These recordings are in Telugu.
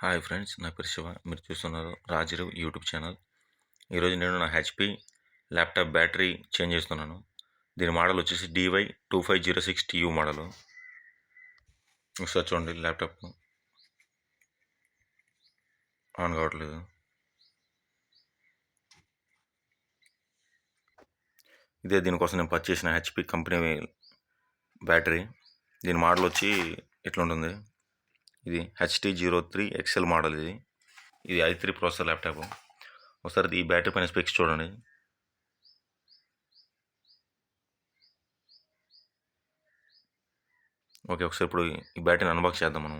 హాయ్ ఫ్రెండ్స్, నా పేరు శివ. మీరు చూస్తున్నారు రాజీవ్ యూట్యూబ్ ఛానల్. ఈరోజు నేను నా హెచ్పి ల్యాప్టాప్ బ్యాటరీ చేంజ్ చేస్తున్నాను. దీని మోడల్ వచ్చేసి DY2506TU మోడలు. ఒకసారి చూడండి, ల్యాప్టాప్ ఆన్ కావట్లేదు. ఇదే దీనికోసం నేను పర్చేస్ చేసిన హెచ్పి కంపెనీ బ్యాటరీ. దీని మోడల్ వచ్చి ఇట్లా ఉంటుంది. ఇది HT03XL మోడల్. ఇది i3 ప్రాసెసర్ ల్యాప్టాప్. ఒకసారి ఈ బ్యాటరీ పైన స్పెక్స్ చూడండి. ఓకే, ఒకసారి ఇప్పుడు ఈ బ్యాటరీని అన్బాక్స్ చేద్దాం మనం.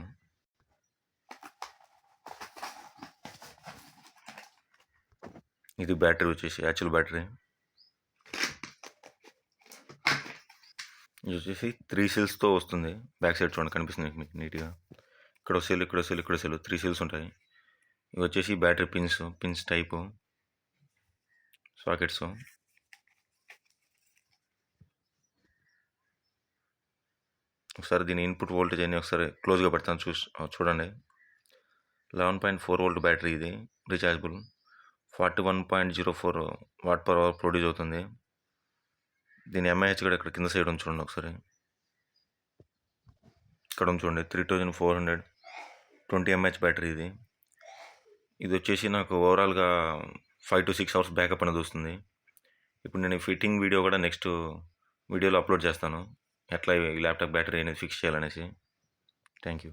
ఇది బ్యాటరీ వచ్చేసి యాక్చువల్ బ్యాటరీ. ఇది వచ్చేసి 3 సెల్స్తో వస్తుంది. బ్యాక్ సైడ్ చూడండి, కనిపిస్తుంది మీకు నీట్గా. ఇక్కడ సెల్, ఇక్కడ సెల్, ఇక్కడ సెల్, 3 సెల్స్ ఉంటాయి. ఇవి వచ్చేసి బ్యాటరీ పిన్స్ టైపు సాకెట్స్. ఒకసారి దీని ఇన్పుట్ వోల్టేజ్ అని ఒకసారి క్లోజ్గా పెడతాను, చూడండి. 11.4 వోల్ట్ బ్యాటరీ. ఇది రీఛార్జబుల్. 41.04 వాట్/అవర్ ప్రొడ్యూస్ అవుతుంది. దీని ఎంఐహెచ్ కూడా ఇక్కడ కింద సైడ్ చూడండి ఒకసారి. ఇక్కడ చూడండి, 3420 mAh బ్యాటరీ. ఇది వచ్చేసి నాకు ఓవరాల్గా 5 to 6 అవర్స్ బ్యాకప్ అనేది వస్తుంది. ఇప్పుడు నేను ఫిట్టింగ్ వీడియో కూడా నెక్స్ట్ వీడియోలో అప్లోడ్ చేస్తాను, ఎట్లా ఈ ల్యాప్టాప్ బ్యాటరీ అనేది ఫిక్స్ చేయాలనేసి. Thank you.